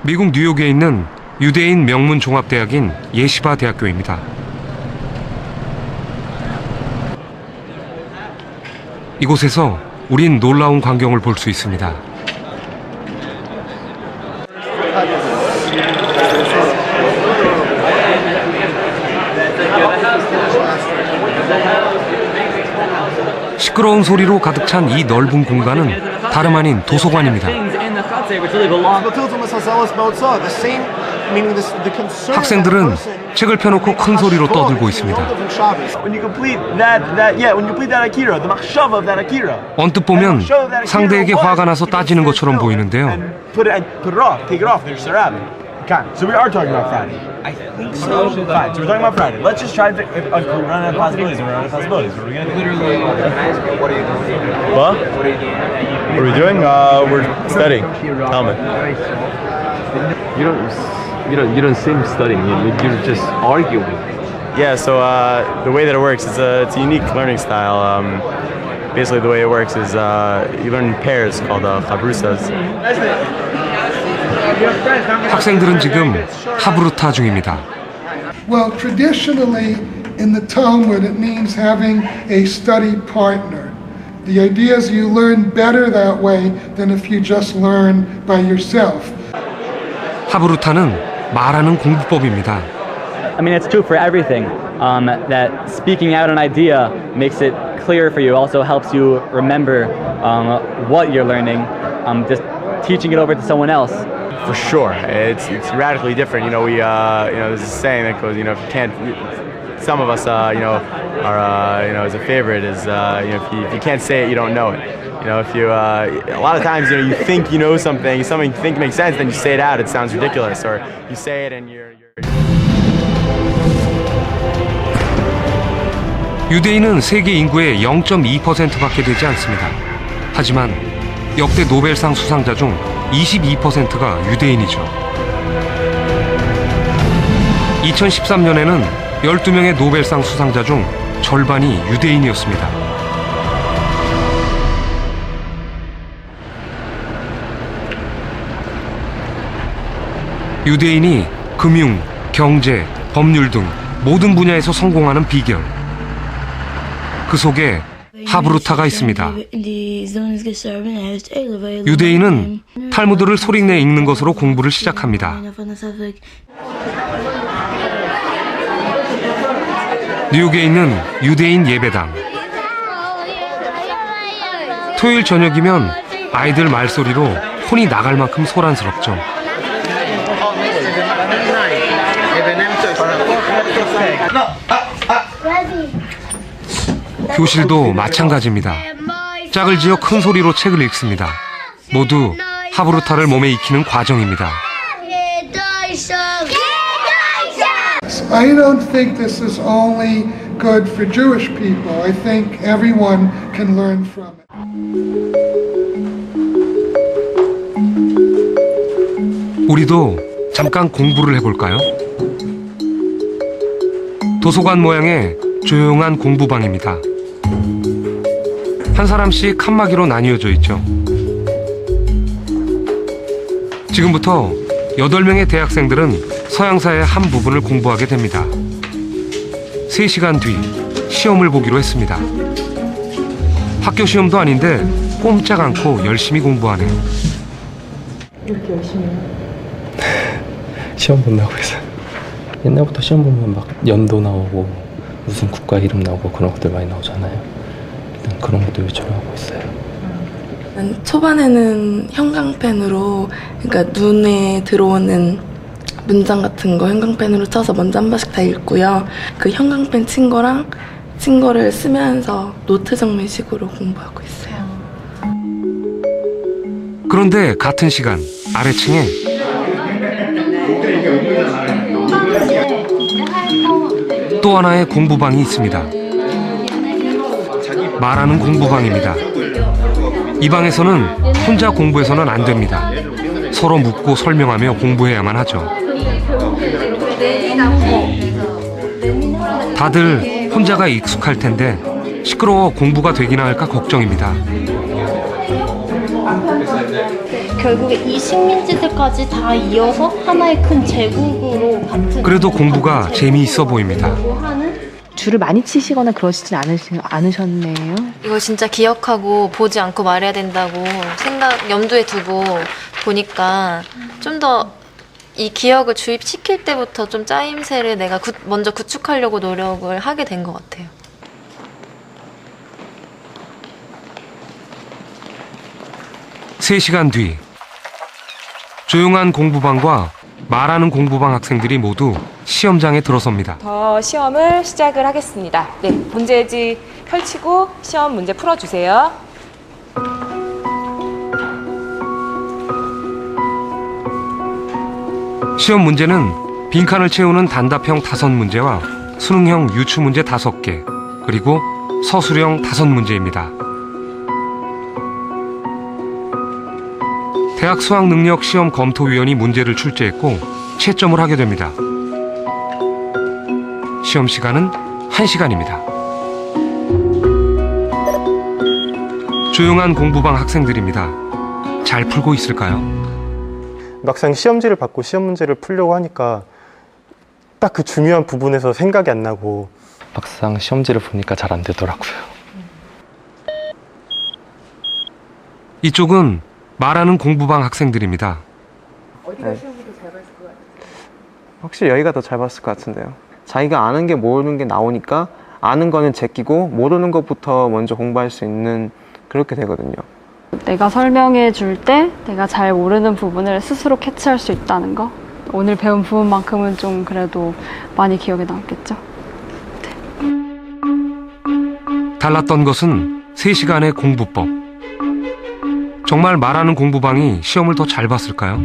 미국 뉴욕에 있는 유대인 명문 종합대학인 예시바 대학교입니다. 이곳에서 우린 놀라운 광경을 볼 수 있습니다. 시끄러운 소리로 가득 찬 이 넓은 공간은 다름 아닌 도서관입니다. 학생들은 책을 펴놓고 큰 소리로 떠들고 있습니다. 언뜻 보면 상대에게 화가 나서 따지는 것처럼 보이는데요. So we are talking about Friday. I think so. Fine. So we're talking about Friday. Let's just try to run out of possibilities. We're running out of possibilities. What are we gonna do? Literally, what are you doing? What? What are we doing? We're studying. Tell me. You don't seem studying. You're just arguing. Yeah. So the way that it works is it's a unique learning style. Basically, the way it works is you learn in pairs called chabrusas. 학생들은 지금 하브루타 중입니다. Well, traditionally in the Talmud it means having a study partner. The idea is you learn better that way than if you just learn by yourself. 하브루타는 말하는 공부법입니다. I mean, it's true for everything. That speaking out an idea makes it clear for you. Also helps you remember what you're learning. Just teaching it over to someone else. For sure, it's radically different. There's a saying that goes, if you can't, some of us, are, as a favorite is, if you can't say it, you don't know it. If you, a lot of times, you think you know something you think makes sense, then you say it out, it sounds ridiculous, or you say it and you're. 유대인은 세계 인구의 0.2%밖에 되지 않습니다. 하지만 역대 노벨상 수상자 중 22%가 유대인이죠. 2013년에는 12명의 노벨상 수상자 중 절반이 유대인이었습니다. 유대인이 금융, 경제, 법률 등 모든 분야에서 성공하는 비결. 그 속에 하브루타가 있습니다. 유대인은 탈무드를 소리내 읽는 것으로 공부를 시작합니다. 뉴욕에 있는 유대인 예배당. 토요일 저녁이면 아이들 말소리로 혼이 나갈 만큼 소란스럽죠. 교실도 마찬가지입니다. 짝을 지어 큰 소리로 책을 읽습니다. 모두 하브루타를 몸에 익히는 과정입니다. I don't think this is only good for Jewish people. I think everyone can learn from it. 우리도 잠깐 공부를 해볼까요? 도서관 모양의 조용한 공부방입니다. 한 사람씩 칸막이로 나뉘어져 있죠. 지금부터 8명의 대학생들은 서양사의 한 부분을 공부하게 됩니다. 3시간 뒤 시험을 보기로 했습니다. 학교 시험도 아닌데 꼼짝 않고 열심히 공부하네요. 이렇게 열심히 해요? 시험 본다고 해서 옛날부터 시험 보면 막 연도 나오고 무슨 국가 이름 나오고 그런 것들 많이 나오잖아요. 일단 그런 것도 위주로 하고 있어요. 초반에는 형광펜으로, 그러니까 눈에 들어오는 문장 같은 거 형광펜으로 쳐서 먼저 한 번씩 다 읽고요. 그 형광펜 친 거를 쓰면서 노트 정리식으로 공부하고 있어요. 그런데 같은 시간 아래층에 또 하나의 공부방이 있습니다. 말하는 공부방입니다. 이 방에서는 혼자 공부해서는 안 됩니다. 서로 묻고 설명하며 공부해야만 하죠. 다들 혼자가 익숙할 텐데 시끄러워 공부가 되기나 할까 걱정입니다. 결국에 이 식민지들까지 다 이어서 하나의 큰 제국으로 같은 그래도 공부가 재미있어 보입니다. 하는 줄을 많이 치시거나 그러시진 않으셨네요. 이거 진짜 기억하고 보지 않고 말해야 된다고 염두에 두고 보니까 좀 더 이 기억을 주입시킬 때부터 좀 짜임새를 내가 먼저 구축하려고 노력을 하게 된 것 같아요. 세 시간 뒤 조용한 공부방과 말하는 공부방 학생들이 모두 시험장에 들어섭니다. 시험을 시작을 하겠습니다. 네, 문제지 펼치고 시험 문제 풀어주세요. 시험 문제는 빈칸을 채우는 단답형 5문제와 수능형 유추문제 5개, 그리고 서술형 5문제입니다. 대학 수학능력 시험 검토위원이 문제를 출제했고 채점을 하게 됩니다. 시험 시간은 1시간입니다. 조용한 공부방 학생들입니다. 잘 풀고 있을까요? 막상 시험지를 받고 시험 문제를 풀려고 하니까 딱 그 중요한 부분에서 생각이 안 나고 막상 시험지를 보니까 잘 안 되더라고요. 이쪽은 말하는 공부방 학생들입니다. 어디가 시험을 더 잘 봤을 것 같아요? 확실히 여기가 더 잘 봤을 것 같은데요. 자기가 아는 게 모르는 게 나오니까 아는 거는 제끼고 모르는 것부터 먼저 공부할 수 있는 그렇게 되거든요. 내가 설명해 줄 때 내가 잘 모르는 부분을 스스로 캐치할 수 있다는 거. 오늘 배운 부분만큼은 좀 그래도 많이 기억에 남겠죠. 달랐던 것은 3시간의 공부법. 정말 말하는 공부방이 시험을 더 잘 봤을까요?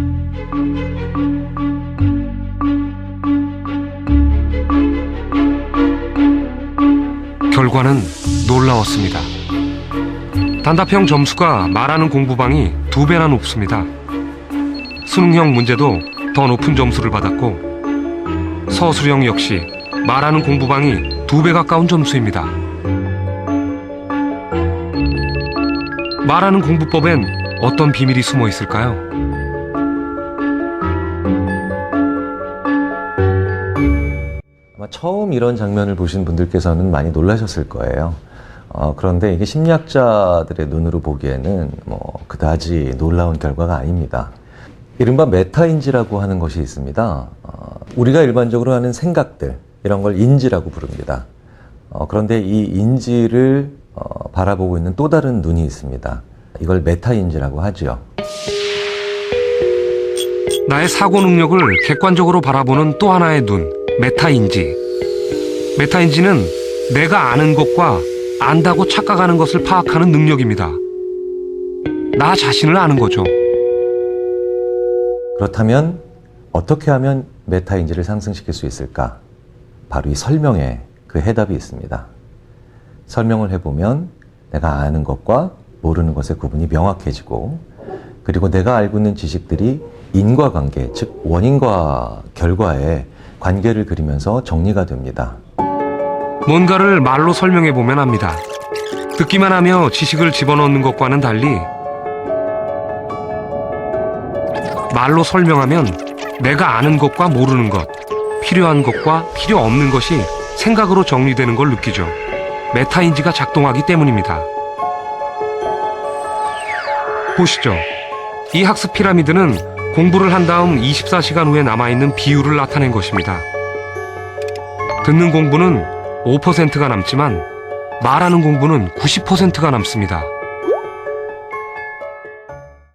결과는 놀라웠습니다. 단답형 점수가 말하는 공부방이 2배나 높습니다. 수능형 문제도 더 높은 점수를 받았고 서술형 역시 말하는 공부방이 2배 가까운 점수입니다. 말하는 공부법엔 어떤 비밀이 숨어 있을까요? 아마 처음 이런 장면을 보신 분들께서는 많이 놀라셨을 거예요. 그런데 이게 심리학자들의 눈으로 보기에는 그다지 놀라운 결과가 아닙니다. 이른바 메타인지라고 하는 것이 있습니다. 우리가 일반적으로 하는 생각들, 이런 걸 인지라고 부릅니다. 그런데 이 인지를 바라보고 있는 또 다른 눈이 있습니다. 이걸 메타인지라고 하죠. 나의 사고 능력을 객관적으로 바라보는 또 하나의 눈, 메타인지. 메타인지는 내가 아는 것과 안다고 착각하는 것을 파악하는 능력입니다. 나 자신을 아는 거죠. 그렇다면 어떻게 하면 메타인지를 상승시킬 수 있을까? 바로 이 설명에 그 해답이 있습니다. 설명을 해보면 내가 아는 것과 모르는 것의 구분이 명확해지고, 그리고 내가 알고 있는 지식들이 인과관계, 즉 원인과 결과의 관계를 그리면서 정리가 됩니다. 뭔가를 말로 설명해보면 압니다. 듣기만 하며 지식을 집어넣는 것과는 달리 말로 설명하면 내가 아는 것과 모르는 것, 필요한 것과 필요 없는 것이 생각으로 정리되는 걸 느끼죠. 메타인지가 작동하기 때문입니다. 보시죠. 이 학습 피라미드는 공부를 한 다음 24시간 후에 남아있는 비율을 나타낸 것입니다. 듣는 공부는 5%가 남지만 말하는 공부는 90%가 남습니다.